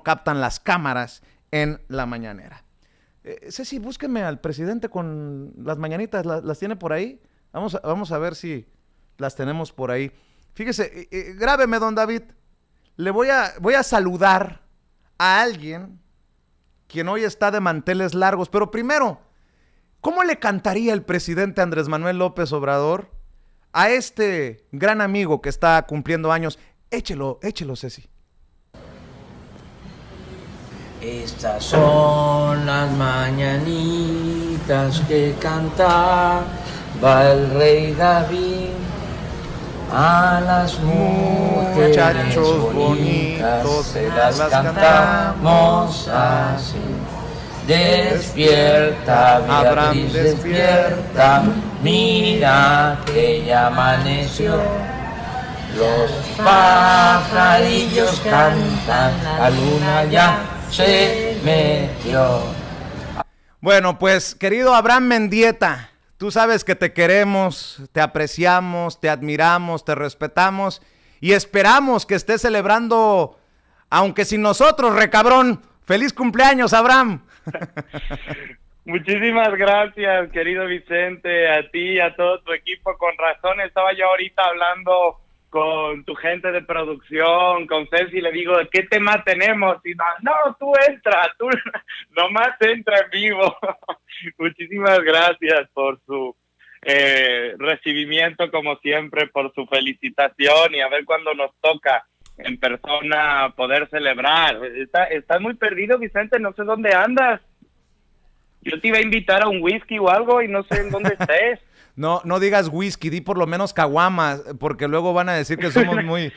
captan las cámaras en la mañanera. Ceci, búsqueme al presidente con las mañanitas, ¿las tiene por ahí? Vamos a ver si las tenemos por ahí. Fíjese, grábeme, don David. Voy a saludar a alguien quien hoy está de manteles largos, pero primero, ¿cómo le cantaría el presidente Andrés Manuel López Obrador a este gran amigo que está cumpliendo años? Échelo, Ceci. Estas son las mañanitas que cantaba el rey David a las muchachos bonitos, se las cantamos así. Despierta, Beatriz, despierta, mira que ya amaneció. Los pajarillos cantan, la luna ya se metió. Bueno, pues, querido Abraham Mendieta, tú sabes que te queremos, te apreciamos, te admiramos, te respetamos y esperamos que estés celebrando, aunque sin nosotros, recabrón. ¡Feliz cumpleaños, Abraham! Muchísimas gracias, querido Vicente, a ti, a todo tu equipo. Con razón, estaba yo ahorita hablando con tu gente de producción, con Ceci, le digo, ¿qué tema tenemos? Y no, tú entra, tú nomás entra en vivo. Muchísimas gracias por su recibimiento, como siempre, por su felicitación, y a ver cuándo nos toca en persona poder celebrar. Estás muy perdido, Vicente, no sé dónde andas. Yo te iba a invitar a un whisky o algo y no sé en dónde estés. No digas whisky, di por lo menos caguamas, porque luego van a decir que somos muy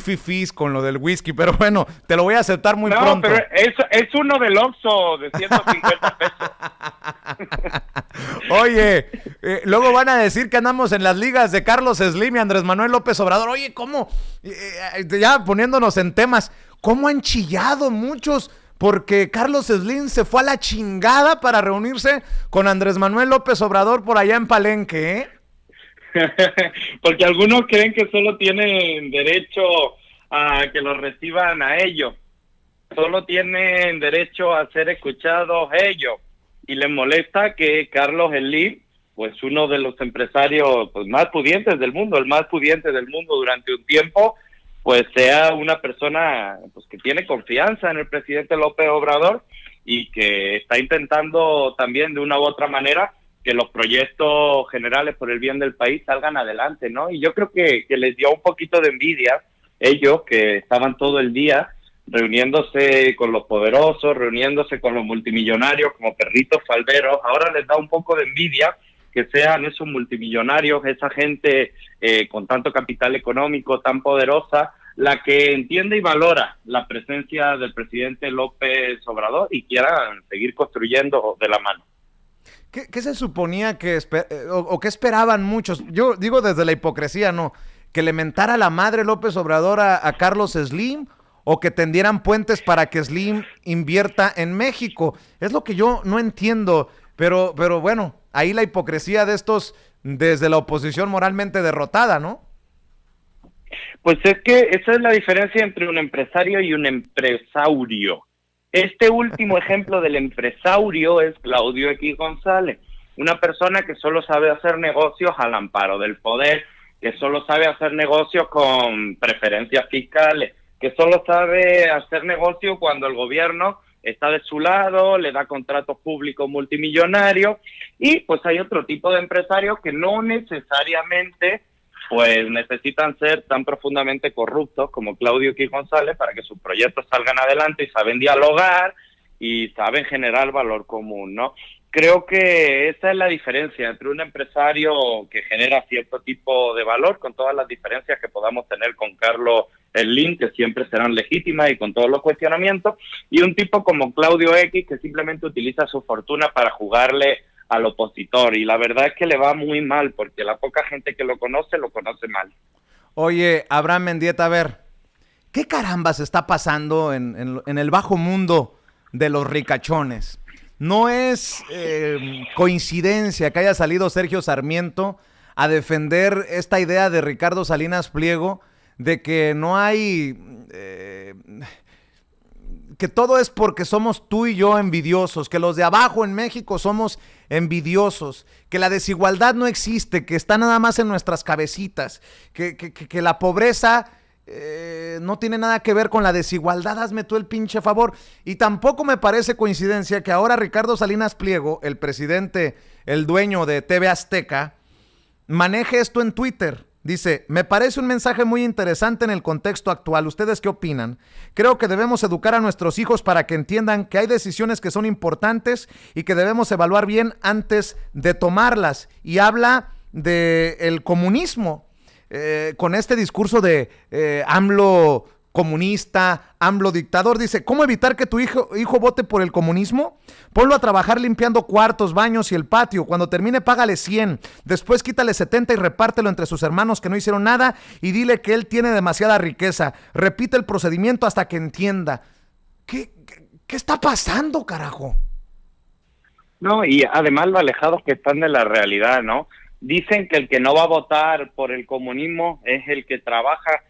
fifís con lo del whisky, pero bueno, te lo voy a aceptar muy pronto. No, pero es uno del Oxxo de 150 pesos. Oye, luego van a decir que andamos en las ligas de Carlos Slim y Andrés Manuel López Obrador. Oye, ¿cómo? Ya poniéndonos en temas, ¿cómo han chillado muchos? Porque Carlos Slim se fue a la chingada para reunirse con Andrés Manuel López Obrador por allá en Palenque, ¿eh? Porque algunos creen que solo tienen derecho a que los reciban a ellos. Solo tienen derecho a ser escuchados ellos. Y les molesta que Carlos Slim, pues uno de los empresarios pues más pudientes del mundo, el más pudiente del mundo durante un tiempo, pues sea una persona pues que tiene confianza en el presidente López Obrador y que está intentando también de una u otra manera que los proyectos generales por el bien del país salgan adelante, ¿no? Y yo creo que les dio un poquito de envidia ellos que estaban todo el día reuniéndose con los poderosos, reuniéndose con los multimillonarios como perritos falderos. Ahora les da un poco de envidia que sean esos multimillonarios, esa gente con tanto capital económico, tan poderosa, la que entiende y valora la presencia del presidente López Obrador y quieran seguir construyendo de la mano. ¿Qué se suponía que qué esperaban muchos? Yo digo desde la hipocresía, ¿no? Que le mentara la madre López Obrador a Carlos Slim o que tendieran puentes para que Slim invierta en México. Es lo que yo no entiendo, pero bueno, ahí la hipocresía de estos desde la oposición moralmente derrotada, ¿no? Pues es que esa es la diferencia entre un empresario y un empresaurio. Este último ejemplo del empresaurio es Claudio X González, una persona que solo sabe hacer negocios al amparo del poder, que solo sabe hacer negocios con preferencias fiscales, que solo sabe hacer negocios cuando el gobierno está de su lado, le da contratos públicos multimillonarios, y pues hay otro tipo de empresarios que no necesariamente pues necesitan ser tan profundamente corruptos como Claudio X González para que sus proyectos salgan adelante y saben dialogar y saben generar valor común, ¿no? Creo que esa es la diferencia entre un empresario que genera cierto tipo de valor, con todas las diferencias que podamos tener con Carlos Slim, que siempre serán legítimas y con todos los cuestionamientos, y un tipo como Claudio X, que simplemente utiliza su fortuna para jugarle al opositor, y la verdad es que le va muy mal, porque la poca gente que lo conoce mal. Oye, Abraham Mendieta, a ver, ¿qué carambas está pasando en el bajo mundo de los ricachones? No es coincidencia que haya salido Sergio Sarmiento a defender esta idea de Ricardo Salinas Pliego de que no hay que todo es porque somos tú y yo envidiosos, que los de abajo en México somos envidiosos, que la desigualdad no existe, que está nada más en nuestras cabecitas, que la pobreza no tiene nada que ver con la desigualdad. Hazme tú el pinche favor. Y tampoco me parece coincidencia que ahora Ricardo Salinas Pliego, el presidente, el dueño de TV Azteca, maneje esto en Twitter. Dice, me parece un mensaje muy interesante en el contexto actual. ¿Ustedes qué opinan? Creo que debemos educar a nuestros hijos para que entiendan que hay decisiones que son importantes y que debemos evaluar bien antes de tomarlas. Y habla del comunismo, con este discurso de AMLO comunista, AMLO dictador. Dice, ¿cómo evitar que tu hijo vote por el comunismo? Ponlo a trabajar limpiando cuartos, baños y el patio. Cuando termine, págale 100. Después quítale 70 y repártelo entre sus hermanos que no hicieron nada y dile que él tiene demasiada riqueza. Repite el procedimiento hasta que entienda. ¿Qué está pasando, carajo? No, y además lo alejados que están de la realidad, ¿no? Dicen que el que no va a votar por el comunismo es el que trabaja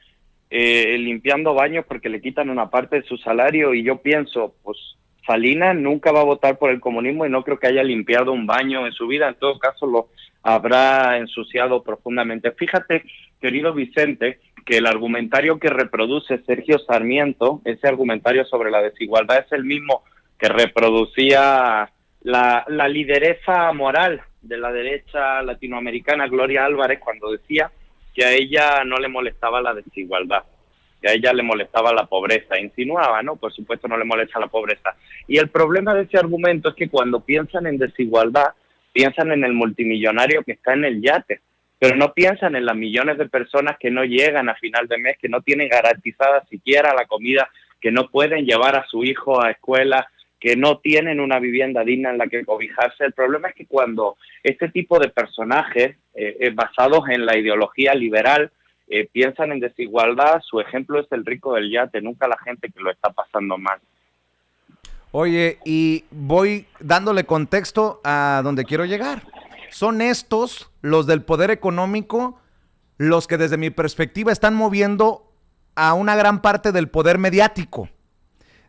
limpiando baños porque le quitan una parte de su salario, y yo pienso, pues Salinas nunca va a votar por el comunismo y no creo que haya limpiado un baño en su vida. En todo caso lo habrá ensuciado profundamente. Fíjate, querido Vicente, que el argumentario que reproduce Sergio Sarmiento, ese argumentario sobre la desigualdad, es el mismo que reproducía la lideresa moral de la derecha latinoamericana, Gloria Álvarez, cuando decía que a ella no le molestaba la desigualdad, que a ella le molestaba la pobreza. Insinuaba, ¿no? Por supuesto no le molesta la pobreza. Y el problema de ese argumento es que cuando piensan en desigualdad, piensan en el multimillonario que está en el yate, pero no piensan en las millones de personas que no llegan a final de mes, que no tienen garantizada siquiera la comida, que no pueden llevar a su hijo a escuela, que no tienen una vivienda digna en la que cobijarse. El problema es que cuando este tipo de personajes, basados en la ideología liberal, piensan en desigualdad, su ejemplo es el rico del yate, nunca la gente que lo está pasando mal. Oye, y voy dándole contexto a donde quiero llegar. Son estos, los del poder económico, los que desde mi perspectiva están moviendo a una gran parte del poder mediático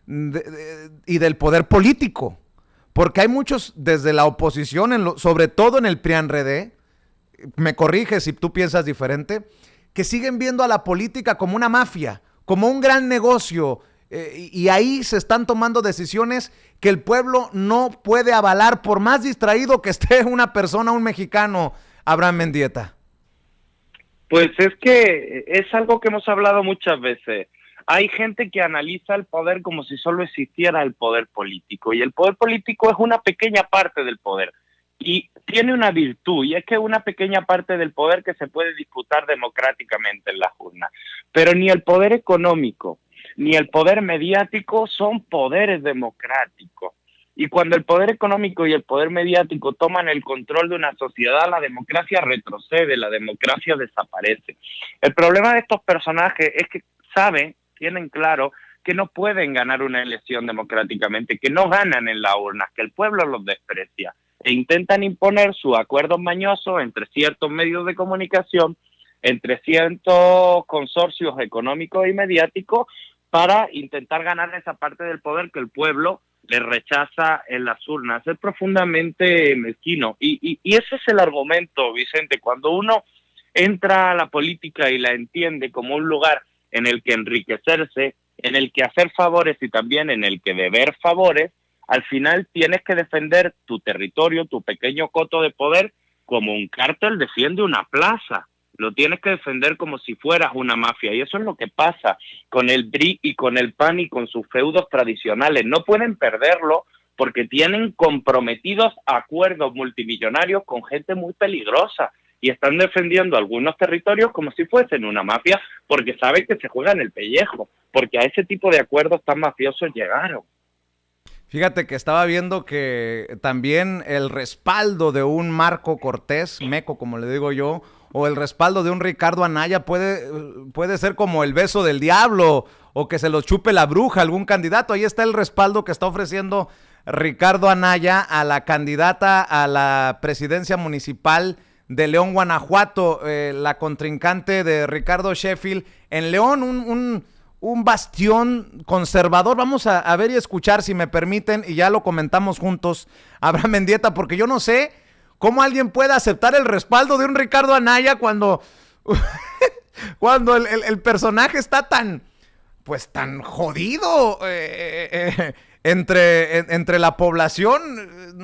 y del poder político, porque hay muchos desde la oposición, sobre todo en el PRIAN-RD, me corriges si tú piensas diferente, que siguen viendo a la política como una mafia, como un gran negocio, y ahí se están tomando decisiones que el pueblo no puede avalar, por más distraído que esté una persona, un mexicano, Abraham Mendieta. Pues es que es algo que hemos hablado muchas veces. Hay gente que analiza el poder como si solo existiera el poder político, y el poder político es una pequeña parte del poder, y tiene una virtud, y es que es una pequeña parte del poder que se puede disputar democráticamente en las urnas. Pero ni el poder económico ni el poder mediático son poderes democráticos. Y cuando el poder económico y el poder mediático toman el control de una sociedad, la democracia retrocede, la democracia desaparece. El problema de estos personajes es que tienen claro que no pueden ganar una elección democráticamente, que no ganan en las urnas, que el pueblo los desprecia, e intentan imponer sus acuerdos mañosos entre ciertos medios de comunicación, entre ciertos consorcios económicos y mediáticos, para intentar ganar esa parte del poder que el pueblo le rechaza en las urnas. Es profundamente mezquino. Y ese es el argumento, Vicente. Cuando uno entra a la política y la entiende como un lugar en el que enriquecerse, en el que hacer favores y también en el que deber favores, al final tienes que defender tu territorio, tu pequeño coto de poder, como un cártel defiende una plaza. Lo tienes que defender como si fueras una mafia, y eso es lo que pasa con el PRI y con el PAN y con sus feudos tradicionales. No pueden perderlo porque tienen comprometidos acuerdos multimillonarios con gente muy peligrosa, y están defendiendo algunos territorios como si fuesen una mafia, porque saben que se juegan el pellejo, porque a ese tipo de acuerdos tan mafiosos llegaron. Fíjate que estaba viendo que también el respaldo de un Marco Cortés, Meco como le digo yo, o el respaldo de un Ricardo Anaya puede ser como el beso del diablo, o que se lo chupe la bruja algún candidato. Ahí está el respaldo que está ofreciendo Ricardo Anaya a la candidata a la presidencia municipal de León, Guanajuato, la contrincante de Ricardo Sheffield en León, un bastión conservador. Vamos a ver y escuchar, si me permiten, y ya lo comentamos juntos, Abraham Mendieta, porque yo no sé cómo alguien puede aceptar el respaldo de un Ricardo Anaya cuando, cuando el personaje está tan, pues tan jodido entre la población.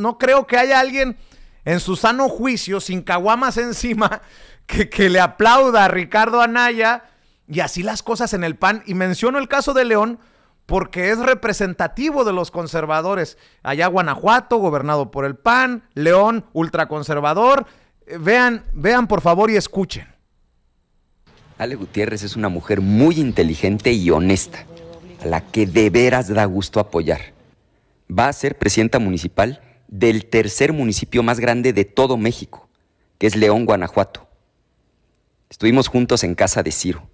No creo que haya alguien en su sano juicio, sin caguamas encima, que le aplauda a Ricardo Anaya. Y así las cosas en el PAN. Y menciono el caso de León porque es representativo de los conservadores. Allá Guanajuato, gobernado por el PAN. León, ultraconservador. Vean por favor y escuchen. Ale Gutiérrez es una mujer muy inteligente y honesta, a la que de veras da gusto apoyar. Va a ser presidenta municipal del tercer municipio más grande de todo México, que es León, Guanajuato. Estuvimos juntos en casa de Ciro.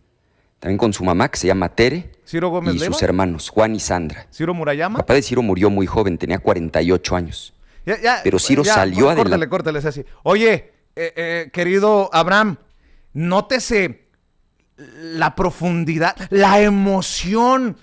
También con su mamá, que se llama Tere, Ciro Gómez y Leiva, sus hermanos, Juan y Sandra. Ciro Murayama. El papá de Ciro murió muy joven, tenía 48 años. Pero Ciro salió adelante. Córtale, es así. Oye, querido Abraham, nótese la profundidad, la emoción,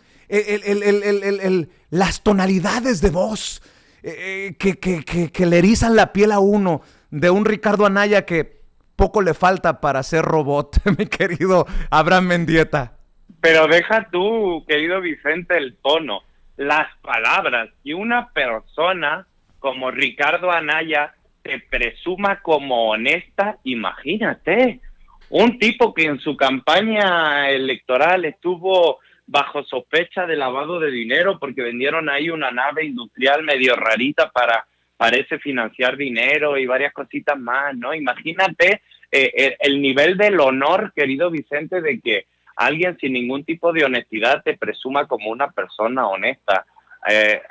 las tonalidades de voz que le erizan la piel a uno de un Ricardo Anaya que poco le falta para ser robot, mi querido Abraham Mendieta. Pero deja tú, querido Vicente, el tono, las palabras. Y una persona como Ricardo Anaya te presuma como honesta, imagínate. Un tipo que en su campaña electoral estuvo bajo sospecha de lavado de dinero porque vendieron ahí una nave industrial medio rarita para parece financiar dinero y varias cositas más, ¿no? Imagínate el nivel del honor, querido Vicente, de que alguien sin ningún tipo de honestidad te presuma como una persona honesta.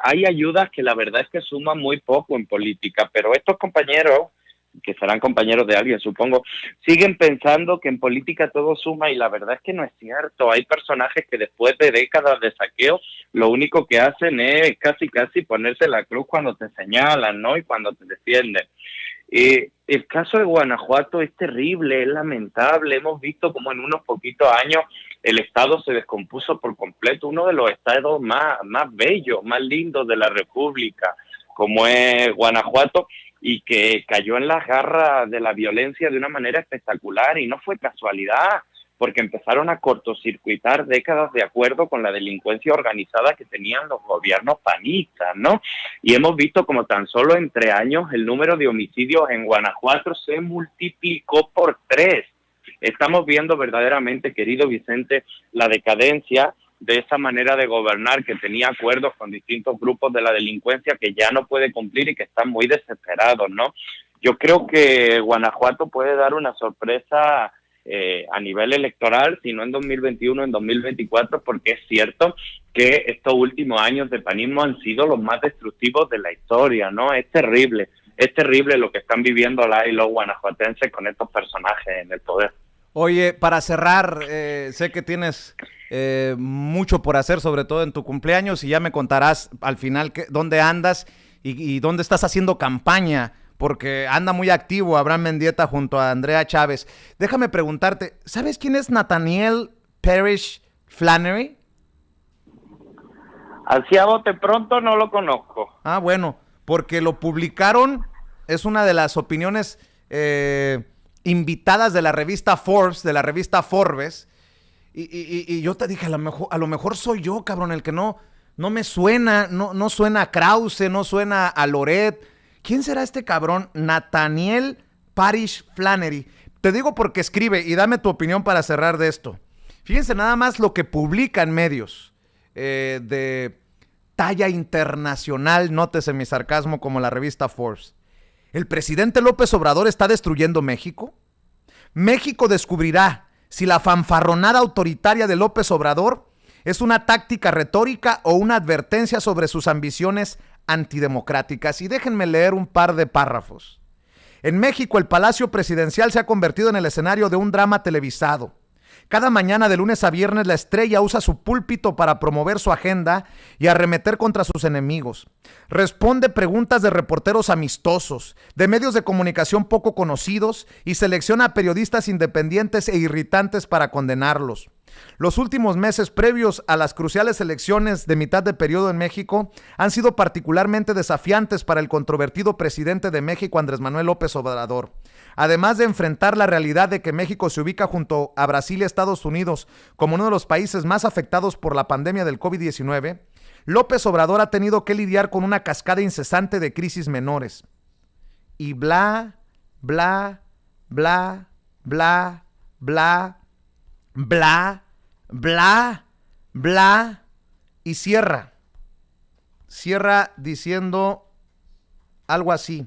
Hay ayudas que la verdad es que suman muy poco en política, pero estos compañeros, que serán compañeros de alguien, supongo, siguen pensando que en política todo suma y la verdad es que no es cierto. Hay personajes que después de décadas de saqueo, lo único que hacen es casi ponerse la cruz cuando te señalan, ¿no? Y cuando te defienden. El caso de Guanajuato es terrible, es lamentable. Hemos visto como en unos poquitos años el estado se descompuso por completo, uno de los estados más bellos, más lindos de la República, como es Guanajuato, y que cayó en las garras de la violencia de una manera espectacular, y no fue casualidad, porque empezaron a cortocircuitar décadas de acuerdo con la delincuencia organizada que tenían los gobiernos panistas, ¿no? Y hemos visto como tan solo en 3 años el número de homicidios en Guanajuato se multiplicó por 3. Estamos viendo verdaderamente, querido Vicente, la decadencia de esa manera de gobernar que tenía acuerdos con distintos grupos de la delincuencia que ya no puede cumplir y que están muy desesperados, ¿no? Yo creo que Guanajuato puede dar una sorpresa a nivel electoral, si no en 2021, en 2024, porque es cierto que estos últimos años de panismo han sido los más destructivos de la historia, ¿no? Es terrible lo que están viviendo los guanajuatenses con estos personajes en el poder. Oye, para cerrar, sé que tienes mucho por hacer, sobre todo en tu cumpleaños, y ya me contarás al final dónde andas y dónde estás haciendo campaña, porque anda muy activo Abraham Mendieta junto a Andrea Chávez. Déjame preguntarte, ¿sabes quién es Nathaniel Parrish Flannery? Así a bote pronto no lo conozco. Ah, bueno, porque lo publicaron, es una de las opiniones invitadas de la revista Forbes, y yo te dije, a lo mejor soy yo, cabrón, el que no me suena, no suena a Krause, no suena a Loret. ¿Quién será este cabrón? Nathaniel Parrish Flannery. Te digo porque escribe, y dame tu opinión para cerrar de esto. Fíjense nada más lo que publican medios de talla internacional, nótese mi sarcasmo, como la revista Forbes. ¿El presidente López Obrador está destruyendo México? México descubrirá si la fanfarronada autoritaria de López Obrador es una táctica retórica o una advertencia sobre sus ambiciones antidemocráticas. Y déjenme leer un par de párrafos. En México, el Palacio Presidencial se ha convertido en el escenario de un drama televisado. Cada mañana de lunes a viernes la estrella usa su púlpito para promover su agenda y arremeter contra sus enemigos. Responde preguntas de reporteros amistosos, de medios de comunicación poco conocidos y selecciona a periodistas independientes e irritantes para condenarlos. Los últimos meses previos a las cruciales elecciones de mitad de periodo en México han sido particularmente desafiantes para el controvertido presidente de México, Andrés Manuel López Obrador. Además de enfrentar la realidad de que México se ubica junto a Brasil y Estados Unidos como uno de los países más afectados por la pandemia del COVID-19, López Obrador ha tenido que lidiar con una cascada incesante de crisis menores. Y bla, bla, bla, bla, bla, bla, bla, bla, y cierra diciendo algo así.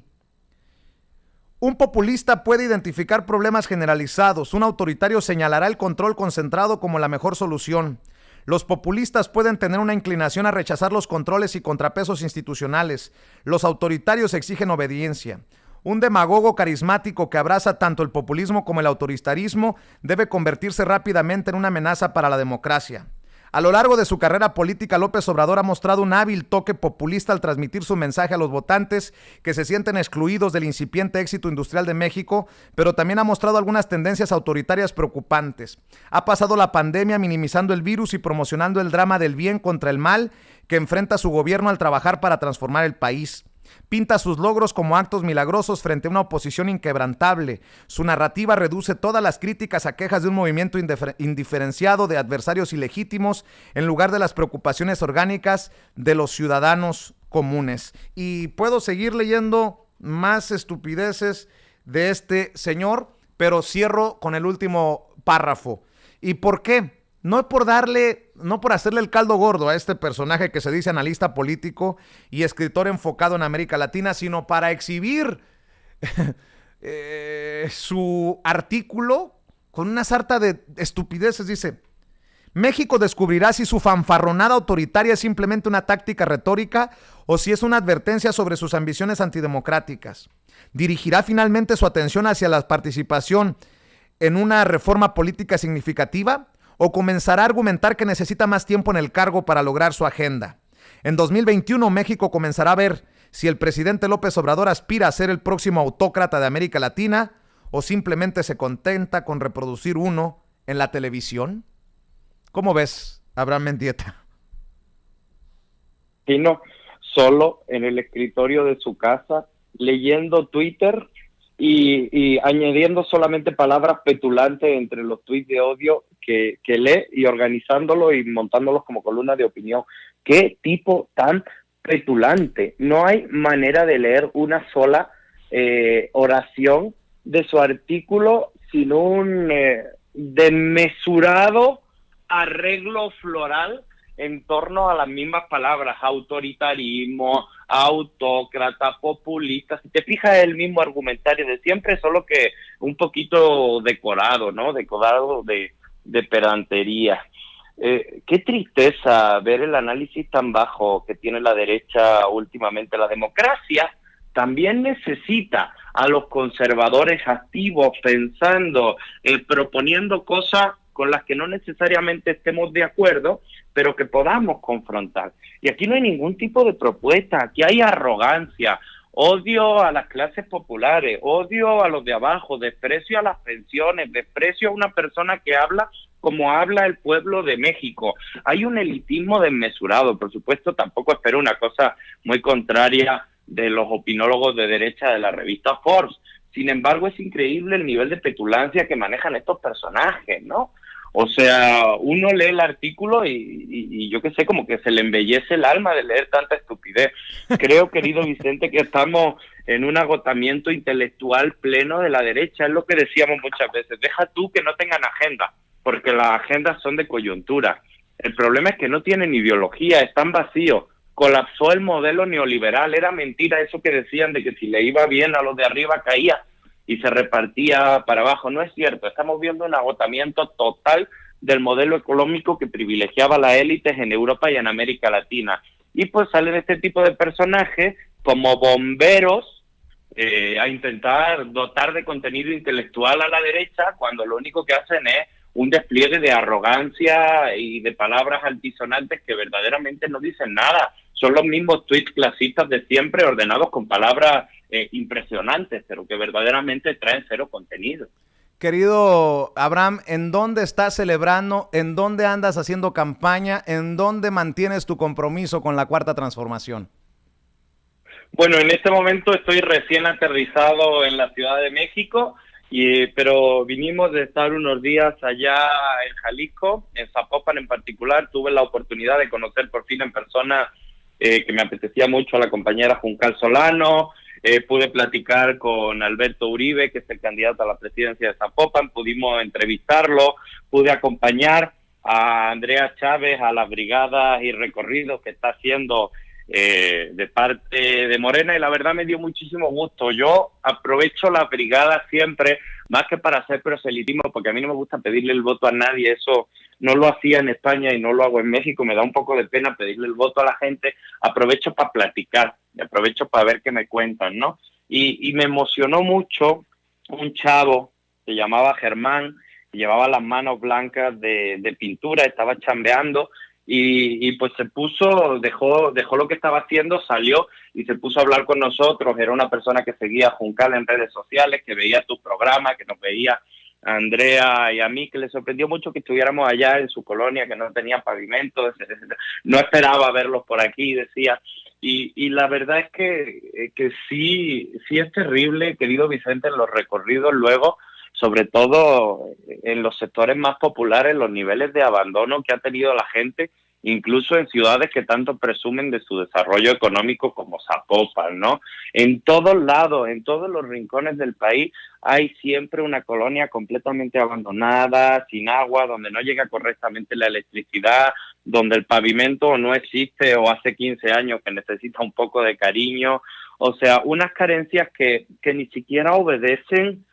Un populista puede identificar problemas generalizados, un autoritario señalará el control concentrado como la mejor solución. Los populistas pueden tener una inclinación a rechazar los controles y contrapesos institucionales. Los autoritarios exigen obediencia. Un demagogo carismático que abraza tanto el populismo como el autoritarismo debe convertirse rápidamente en una amenaza para la democracia. A lo largo de su carrera política, López Obrador ha mostrado un hábil toque populista al transmitir su mensaje a los votantes que se sienten excluidos del incipiente éxito industrial de México, pero también ha mostrado algunas tendencias autoritarias preocupantes. Ha pasado la pandemia minimizando el virus y promocionando el drama del bien contra el mal que enfrenta su gobierno al trabajar para transformar el país. Pinta sus logros como actos milagrosos frente a una oposición inquebrantable. Su narrativa reduce todas las críticas a quejas de un movimiento indiferenciado de adversarios ilegítimos en lugar de las preocupaciones orgánicas de los ciudadanos comunes. Y puedo seguir leyendo más estupideces de este señor, pero cierro con el último párrafo. ¿Y por qué? No por hacerle el caldo gordo a este personaje que se dice analista político y escritor enfocado en América Latina, sino para exhibir su artículo con una sarta de estupideces. Dice: México descubrirá si su fanfarronada autoritaria es simplemente una táctica retórica o si es una advertencia sobre sus ambiciones antidemocráticas. Dirigirá finalmente su atención hacia la participación en una reforma política significativa, o comenzará a argumentar que necesita más tiempo en el cargo para lograr su agenda. En 2021, México comenzará a ver si el presidente López Obrador aspira a ser el próximo autócrata de América Latina o simplemente se contenta con reproducir uno en la televisión. ¿Cómo ves, Abraham Mendieta? Sí, no, solo en el escritorio de su casa, leyendo Twitter y añadiendo solamente palabras petulantes entre los tweets de odio que lee y organizándolo y montándolos como columna de opinión. ¡Qué tipo tan petulante! No hay manera de leer una sola oración de su artículo sin un desmesurado arreglo floral en torno a las mismas palabras: autoritarismo, autócrata, populista. Si te fijas, es el mismo argumentario de siempre, solo que un poquito decorado, ¿no? Decorado de pedantería. Qué tristeza ver el análisis tan bajo que tiene la derecha últimamente. La democracia también necesita a los conservadores activos, pensando, proponiendo cosas con las que no necesariamente estemos de acuerdo, pero que podamos confrontar. Y aquí no hay ningún tipo de propuesta, aquí hay arrogancia, odio a las clases populares, odio a los de abajo, desprecio a las pensiones, desprecio a una persona que habla como habla el pueblo de México. Hay un elitismo desmesurado. Por supuesto, tampoco espero una cosa muy contraria de los opinólogos de derecha de la revista Forbes. Sin embargo, es increíble el nivel de petulancia que manejan estos personajes, ¿no? O sea, uno lee el artículo y yo qué sé, como que se le embellece el alma de leer tanta estupidez. Creo, querido Vicente, que estamos en un agotamiento intelectual pleno de la derecha. Es lo que decíamos muchas veces: deja tú que no tengan agenda, porque las agendas son de coyuntura. El problema es que no tienen ideología, están vacíos. Colapsó el modelo neoliberal. Era mentira eso que decían de que si le iba bien a los de arriba caía y se repartía para abajo. No es cierto. Estamos viendo un agotamiento total del modelo económico que privilegiaba a las élites en Europa y en América Latina. Y pues salen este tipo de personajes como bomberos a intentar dotar de contenido intelectual a la derecha, cuando lo único que hacen es un despliegue de arrogancia y de palabras altisonantes que verdaderamente no dicen nada. Son los mismos tweets clasistas de siempre, ordenados con palabras impresionantes, pero que verdaderamente traen cero contenido. Querido Abraham, ¿en dónde estás celebrando? ¿En dónde andas haciendo campaña? ¿En dónde mantienes tu compromiso con la Cuarta Transformación? Bueno, en este momento estoy recién aterrizado en la Ciudad de México, pero vinimos de estar unos días allá en Jalisco, en Zapopan en particular. Tuve la oportunidad de conocer por fin en persona, que me apetecía mucho, a la compañera Juncal Solano. Pude platicar con Alberto Uribe, que es el candidato a la presidencia de Zapopan, pudimos entrevistarlo, pude acompañar a Andrea Chávez a las brigadas y recorridos que está haciendo de parte de Morena, y la verdad me dio muchísimo gusto. Yo aprovecho la brigada siempre, más que para hacer proselitismo, porque a mí no me gusta pedirle el voto a nadie, eso no lo hacía en España y no lo hago en México, me da un poco de pena pedirle el voto a la gente. Aprovecho para platicar, aprovecho para ver qué me cuentan, ¿no? Y me emocionó mucho un chavo que llamaba Germán, que llevaba las manos blancas de pintura, estaba chambeando, y pues se puso, dejó lo que estaba haciendo, salió y se puso a hablar con nosotros. Era una persona que seguía a Juncal en redes sociales, que veía tu programa, que nos veía a Andrea y a mí, que le sorprendió mucho que estuviéramos allá en su colonia, que no tenía pavimento, no esperaba verlos por aquí, decía. Y la verdad es que sí es terrible, querido Vicente, en los recorridos luego, sobre todo en los sectores más populares, los niveles de abandono que ha tenido la gente, incluso en ciudades que tanto presumen de su desarrollo económico como Zapopan, ¿no? En todos lados, en todos los rincones del país, hay siempre una colonia completamente abandonada, sin agua, donde no llega correctamente la electricidad, donde el pavimento no existe o hace 15 años que necesita un poco de cariño. O sea, unas carencias que ni siquiera obedecen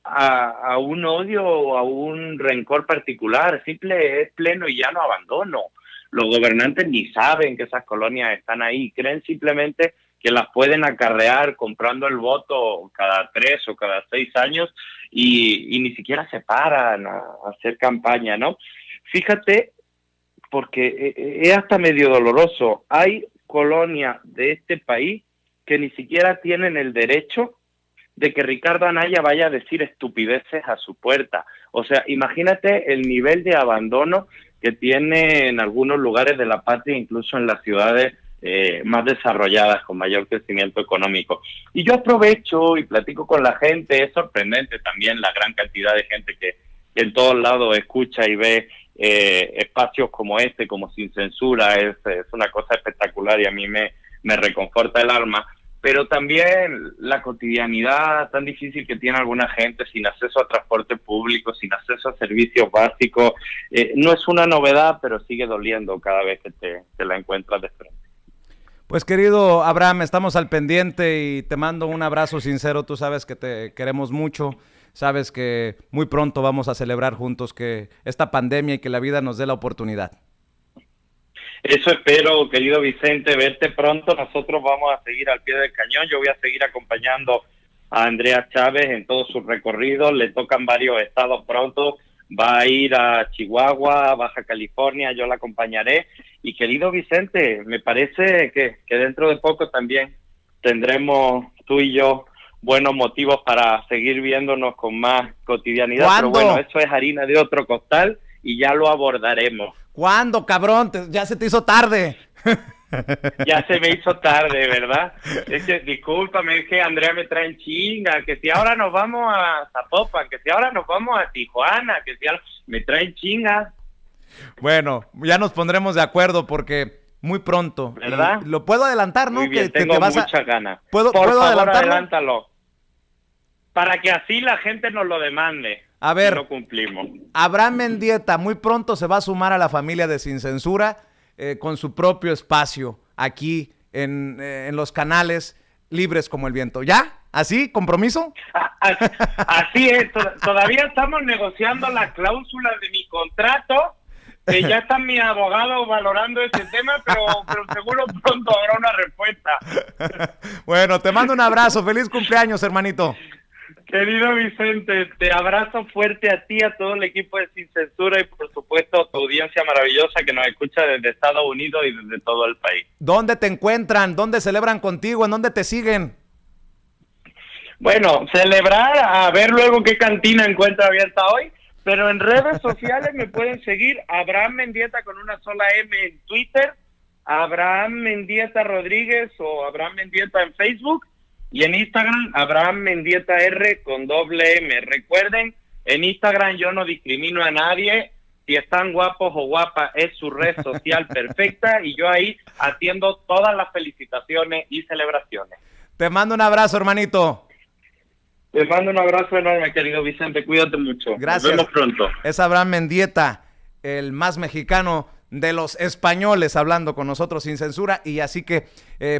a un odio o a un rencor particular, es pleno y llano abandono. Los gobernantes ni saben que esas colonias están ahí, creen simplemente que las pueden acarrear comprando el voto cada 3 o cada 6 años y ni siquiera se paran a hacer campaña, ¿no? Fíjate, porque es hasta medio doloroso, hay colonias de este país que ni siquiera tienen el derecho de que Ricardo Anaya vaya a decir estupideces a su puerta. O sea, imagínate el nivel de abandono que tiene en algunos lugares de la patria, incluso en las ciudades más desarrolladas, con mayor crecimiento económico. Y yo aprovecho y platico con la gente. Es sorprendente también la gran cantidad de gente que en todos lados escucha y ve espacios como este, como Sin Censura. Es una cosa espectacular y a mí me reconforta el alma. Pero también la cotidianidad tan difícil que tiene alguna gente, sin acceso a transporte público, sin acceso a servicios básicos, no es una novedad, pero sigue doliendo cada vez que te la encuentras de frente. Pues querido Abraham, estamos al pendiente y te mando un abrazo sincero. Tú sabes que te queremos mucho, sabes que muy pronto vamos a celebrar juntos que esta pandemia y que la vida nos dé la oportunidad. Eso espero, querido Vicente, verte pronto. Nosotros vamos a seguir al pie del cañón. Yo voy a seguir acompañando a Andrea Chávez en todos sus recorridos. Le tocan varios estados pronto. Va a ir a Chihuahua, Baja California, yo la acompañaré. Y querido Vicente, me parece que dentro de poco también tendremos tú y yo buenos motivos para seguir viéndonos con más cotidianidad. ¿Cuándo? Pero bueno, eso es harina de otro costal y ya lo abordaremos. ¿Cuándo, cabrón? Ya se te hizo tarde. Ya se me hizo tarde, ¿verdad? Es que, discúlpame, es que Andrea me trae en chinga, que si ahora nos vamos a Zapopan, que si ahora nos vamos a Tijuana, que si ahora me traen chinga. Bueno, ya nos pondremos de acuerdo porque muy pronto. ¿Verdad? Lo puedo adelantar, ¿no? Muy bien, que tengo te vas muchas ganas. ¿Puedo Por favor, adelantarlo? adelántalo. Para que así la gente nos lo demande. A ver, si no cumplimos. Abraham Mendieta muy pronto se va a sumar a la familia de Sin Censura con su propio espacio aquí en los canales libres como el viento. ¿Ya? ¿Así? ¿Compromiso? Así es. Todavía estamos negociando la cláusula de mi contrato. Ya están mis abogados valorando ese tema, pero seguro pronto habrá una respuesta. Bueno, te mando un abrazo. Feliz cumpleaños, hermanito. Querido Vicente, te abrazo fuerte a ti, a todo el equipo de Sin Censura y por supuesto a tu audiencia maravillosa que nos escucha desde Estados Unidos y desde todo el país. ¿Dónde te encuentran? ¿Dónde celebran contigo? ¿En dónde te siguen? Bueno, celebrar, a ver luego qué cantina encuentra abierta hoy, pero en redes sociales me pueden seguir Abraham Mendieta con una sola M en Twitter, Abraham Mendieta Rodríguez o Abraham Mendieta en Facebook, y en Instagram Abraham Mendieta R con doble M. Recuerden, en Instagram yo no discrimino a nadie, si están guapos o guapas es su red social perfecta y yo ahí atiendo todas las felicitaciones y celebraciones. Te mando un abrazo, hermanito. Te mando un abrazo enorme, querido Vicente, cuídate mucho. Gracias. Nos vemos pronto. Es Abraham Mendieta, el más mexicano de los españoles, hablando con nosotros sin censura, y así que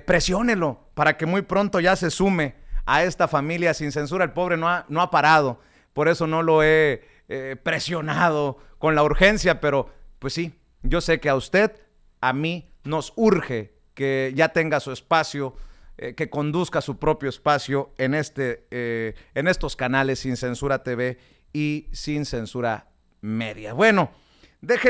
presiónelo para que muy pronto ya se sume a esta familia sin censura. El pobre no ha parado, por eso no lo he presionado con la urgencia, pero pues sí, yo sé que a usted, a mí, nos urge que ya tenga su espacio, que conduzca su propio espacio en estos canales Sin Censura TV y Sin Censura Media. Bueno, déjenme